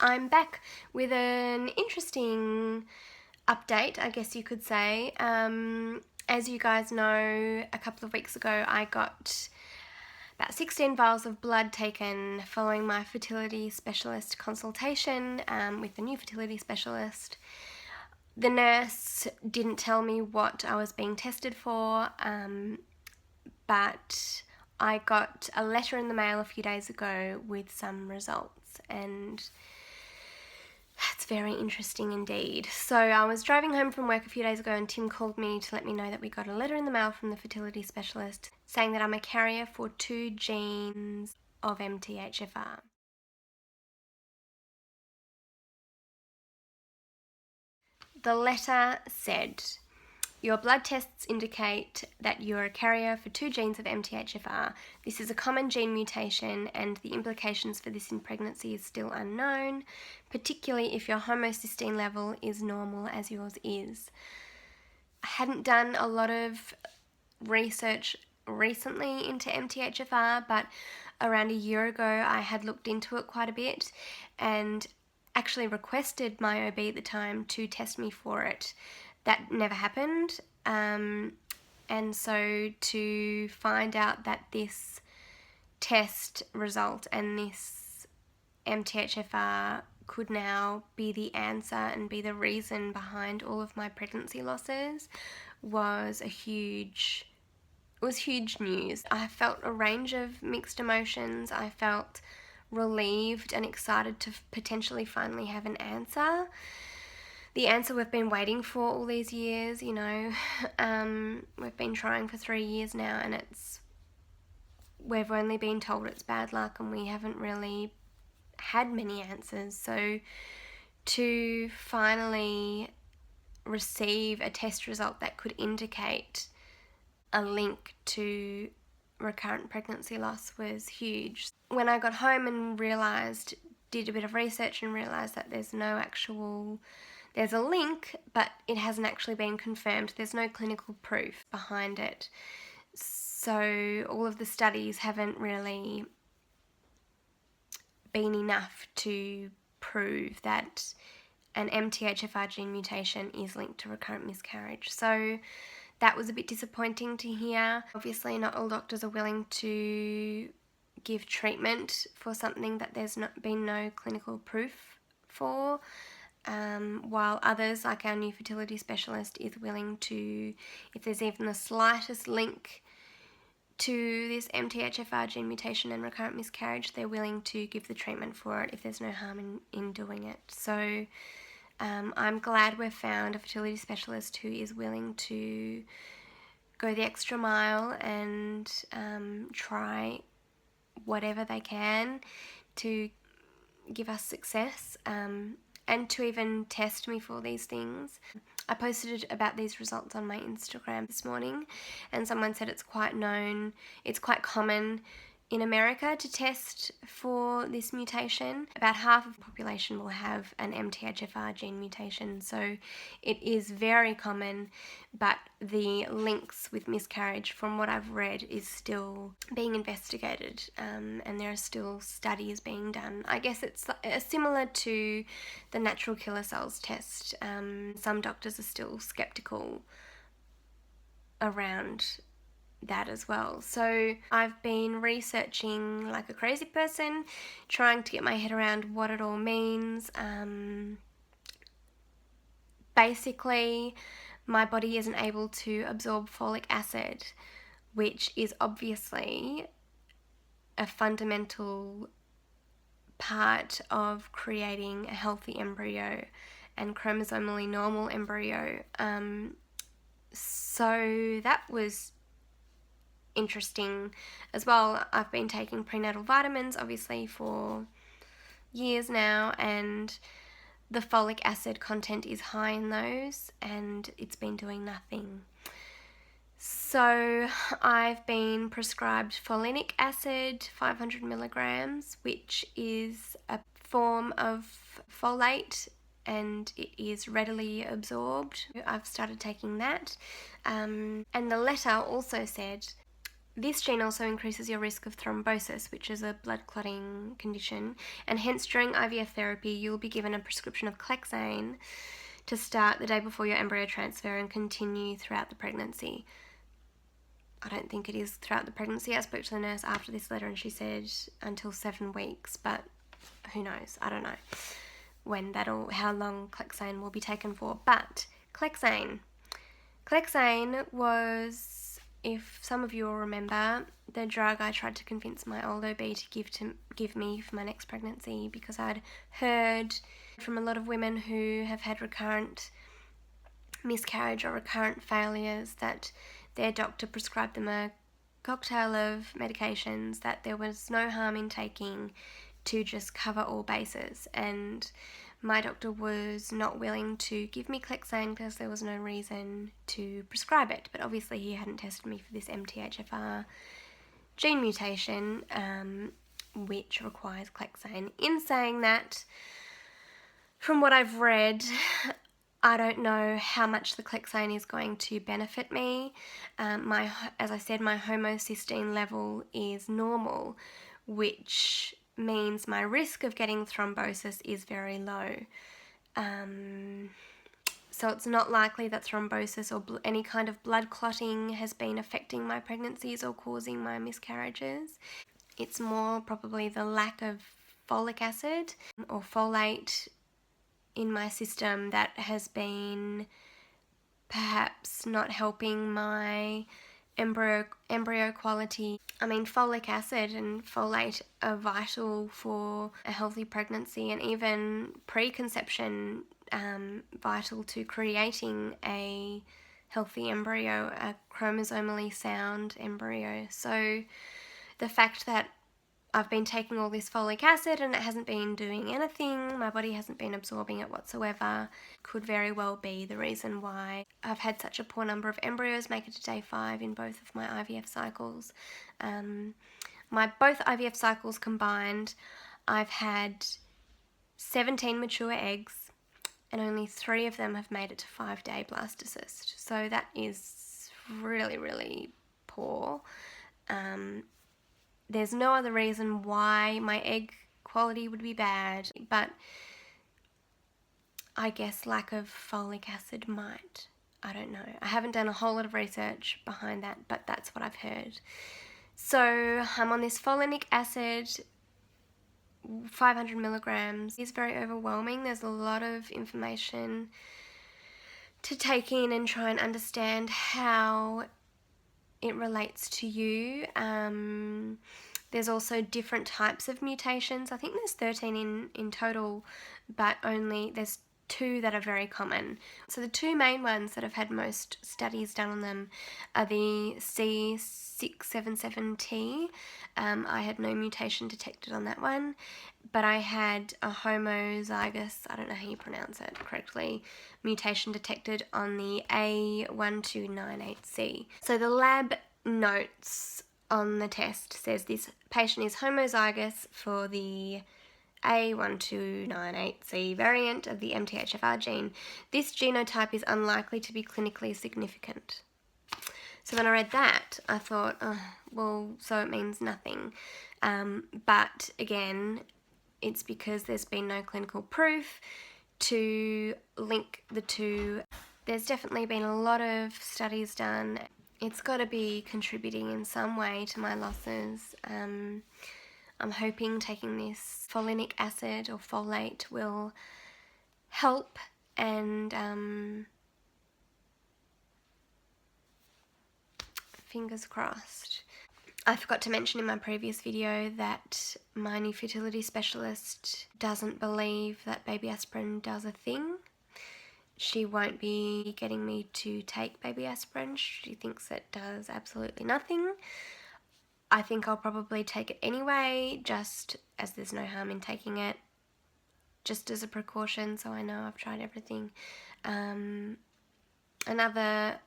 I'm back with an interesting update, I guess you could say. As you guys know, a couple of weeks ago I got about 16 vials of blood taken following my fertility specialist consultation with the new fertility specialist. The nurse didn't tell me what I was being tested for, but I got a letter in the mail a few days ago with some results, and that's very interesting indeed. So I was driving home from work a few days ago and Tim called me to let me know that we got a letter in the mail from the fertility specialist saying that I'm a carrier for 2 genes of MTHFR. The letter said, your blood tests indicate that you're a carrier for 2 genes of MTHFR. This is a common gene mutation and the implications for this in pregnancy is still unknown, particularly if your homocysteine level is normal as yours is. I hadn't done a lot of research recently into MTHFR, but around a year ago I had looked into it quite a bit and actually requested my OB at the time to test me for it. That never happened, and so to find out that this test result and this MTHFR could now be the answer and be the reason behind all of my pregnancy losses was huge news. I felt a range of mixed emotions. I felt relieved and excited to potentially finally have an answer. The answer we've been waiting for all these years, you know. We've been trying for 3 years now and we've only been told it's bad luck and we haven't really had many answers. So to finally receive a test result that could indicate a link to recurrent pregnancy loss was huge. When I got home and did a bit of research and realised that there's a link, but it hasn't actually been confirmed. There's no clinical proof behind it. So all of the studies haven't really been enough to prove that an MTHFR gene mutation is linked to recurrent miscarriage. So that was a bit disappointing to hear. Obviously not all doctors are willing to give treatment for something that there's been no clinical proof for. While others, like our new fertility specialist, is willing to, if there's even the slightest link to this MTHFR gene mutation and recurrent miscarriage, they're willing to give the treatment for it if there's no harm in doing it. So I'm glad we've found a fertility specialist who is willing to go the extra mile and try whatever they can to give us success. And to even test me for these things. I posted about these results on my Instagram this morning and someone said it's quite common in America to test for this mutation. About half of the population will have an MTHFR gene mutation, so it is very common, but the links with miscarriage, from what I've read, is still being investigated, and there are still studies being done. I guess it's similar to the natural killer cells test. Some doctors are still skeptical around that as well. So I've been researching like a crazy person, trying to get my head around what it all means. Basically, my body isn't able to absorb folic acid, which is obviously a fundamental part of creating a healthy embryo and chromosomally normal embryo. So that was interesting as well. I've been taking prenatal vitamins obviously for years now, and the folic acid content is high in those and it's been doing nothing. So I've been prescribed folinic acid, 500 milligrams, which is a form of folate and it is readily absorbed. I've started taking that, and the letter also said This gene also increases your risk of thrombosis, which is a blood clotting condition, and hence during IVF therapy you'll be given a prescription of Clexane to start the day before your embryo transfer and continue throughout the pregnancy. I don't think it is throughout the pregnancy. I spoke to the nurse after this letter and she said until 7 weeks, but who knows? I don't know how long Clexane will be taken for. But Clexane was, if some of you will remember, the drug I tried to convince my old OB to give me for my next pregnancy, because I'd heard from a lot of women who have had recurrent miscarriage or recurrent failures that their doctor prescribed them a cocktail of medications that there was no harm in taking to just cover all bases. And my doctor was not willing to give me Clexane because there was no reason to prescribe it. But obviously he hadn't tested me for this MTHFR gene mutation, which requires Clexane. In saying that, from what I've read, I don't know how much the Clexane is going to benefit me. As I said, my homocysteine level is normal, which means my risk of getting thrombosis is very low. So it's not likely that thrombosis or any kind of blood clotting has been affecting my pregnancies or causing my miscarriages. It's more probably the lack of folic acid or folate in my system that has been perhaps not helping my embryo quality. I mean, folic acid and folate are vital for a healthy pregnancy, and even preconception vital to creating a healthy embryo, a chromosomally sound embryo. So the fact that I've been taking all this folic acid and it hasn't been doing anything, my body hasn't been absorbing it whatsoever, could very well be the reason why I've had such a poor number of embryos make it to day 5 in both of my IVF cycles. Both IVF cycles combined, I've had 17 mature eggs and only 3 of them have made it to 5-day blastocyst. So that is really, really poor. There's no other reason why my egg quality would be bad, but I guess lack of folic acid might. I don't know. I haven't done a whole lot of research behind that, but that's what I've heard. So I'm on this folinic acid, 500 milligrams. It's very overwhelming. There's a lot of information to take in and try and understand how it relates to you. There's also different types of mutations. I think there's 13 in total, but only there's 2 that are very common. So the 2 main ones that have had most studies done on them are the C677T. I had no mutation detected on that one, but I had a homozygous, I don't know how you pronounce it correctly, mutation detected on the A1298C. So the lab notes on the test says this patient is homozygous for the A1298C variant of the MTHFR gene. This genotype is unlikely to be clinically significant. So when I read that, I thought, oh, well, so it means nothing. But again, it's because there's been no clinical proof to link the two. There's definitely been a lot of studies done. It's got to be contributing in some way to my losses. I'm hoping taking this folinic acid or folate will help, and fingers crossed. I forgot to mention in my previous video that my new fertility specialist doesn't believe that baby aspirin does a thing. She won't be getting me to take baby aspirin. She thinks it does absolutely nothing. I think I'll probably take it anyway, just as there's no harm in taking it, just as a precaution, so I know I've tried everything. Another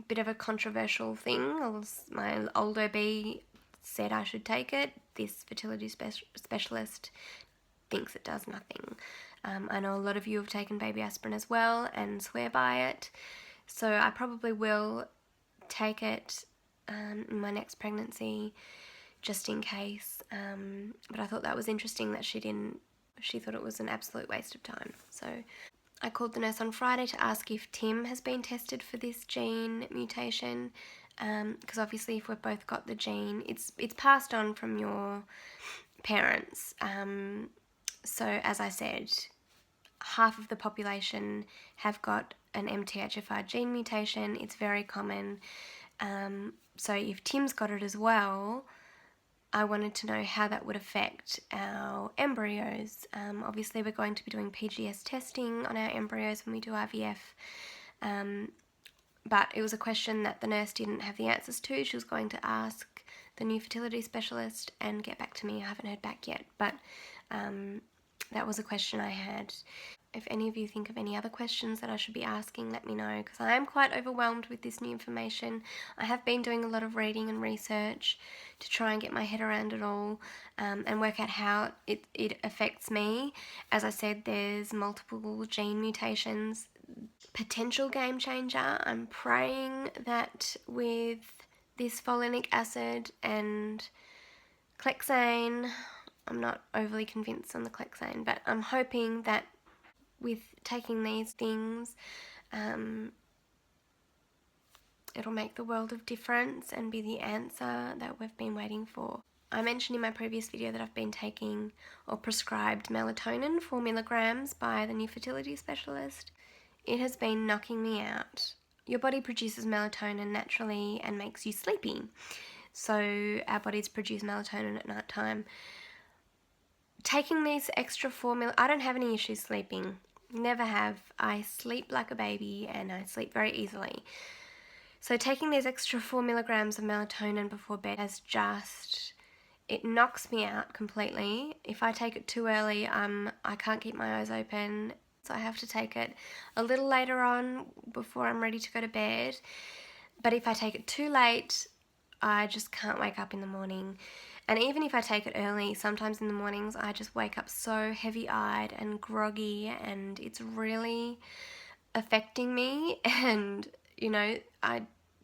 bit of a controversial thing, my old OB said I should take it. This fertility specialist thinks it does nothing. I know a lot of you have taken baby aspirin as well and swear by it, so I probably will take it in my next pregnancy, just in case. But I thought that was interesting that she thought it was an absolute waste of time. So I called the nurse on Friday to ask if Tim has been tested for this gene mutation, because obviously if we've both got the gene, it's passed on from your parents. So as I said, half of the population have got an MTHFR gene mutation. It's very common. So if Tim's got it as well, I wanted to know how that would affect our embryos. Obviously we're going to be doing PGS testing on our embryos when we do IVF, but it was a question that the nurse didn't have the answers to. She was going to ask the new fertility specialist and get back to me. I haven't heard back yet, but that was a question I had. If any of you think of any other questions that I should be asking, let me know, because I am quite overwhelmed with this new information. I have been doing a lot of reading and research to try and get my head around it all, and work out how it affects me. As I said, there's multiple gene mutations. Potential game changer. I'm praying that with this folinic acid and Clexane, I'm not overly convinced on the Clexane, but I'm hoping that with taking these things, it'll make the world of difference and be the answer that we've been waiting for. I mentioned in my previous video that I've been taking or prescribed melatonin 4 milligrams by the new fertility specialist. It has been knocking me out. Your body produces melatonin naturally and makes you sleepy. So our bodies produce melatonin at night time. Taking these extra 4 I don't have any issues sleeping. Never have. I sleep like a baby and I sleep very easily. So taking these extra 4 milligrams of melatonin before bed it knocks me out completely. If I take it too early, I can't keep my eyes open. So I have to take it a little later on before I'm ready to go to bed. But if I take it too late, I just can't wake up in the morning. And even if I take it early, sometimes in the mornings I just wake up so heavy-eyed and groggy, and it's really affecting me. And, you know, I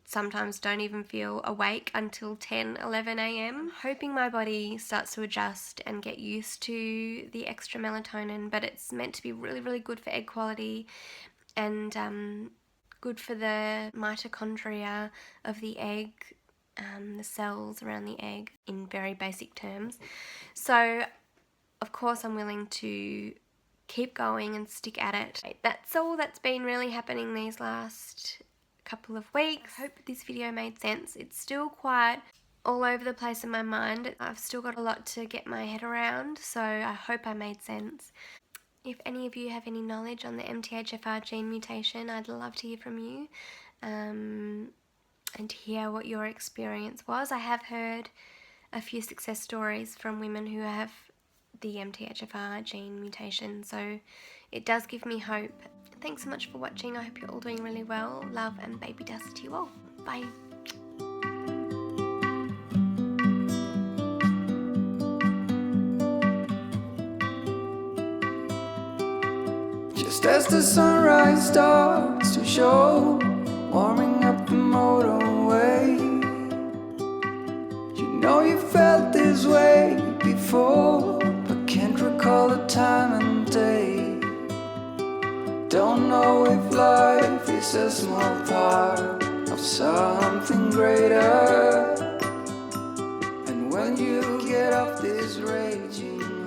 sometimes don't even feel awake until 10, 11 a.m. I'm hoping my body starts to adjust and get used to the extra melatonin, but it's meant to be really, really good for egg quality and good for the mitochondria of the egg, the cells around the egg, in very basic terms. So, of course, I'm willing to keep going and stick at it. That's all that's been really happening these last couple of weeks. I hope this video made sense. It's still quite all over the place in my mind. I've still got a lot to get my head around, so I hope I made sense. If any of you have any knowledge on the MTHFR gene mutation, I'd love to hear from you and hear what your experience was. I have heard a few success stories from women who have the MTHFR gene mutation, so it does give me hope. Thanks so much for watching. I hope you're all doing really well. Love and baby dust to you all. Bye. Just as the sunrise starts to show, warming up the motorway, you know you felt this way before, but can't recall the time and day. Don't know if life is a small part of something greater. And when you get off this raging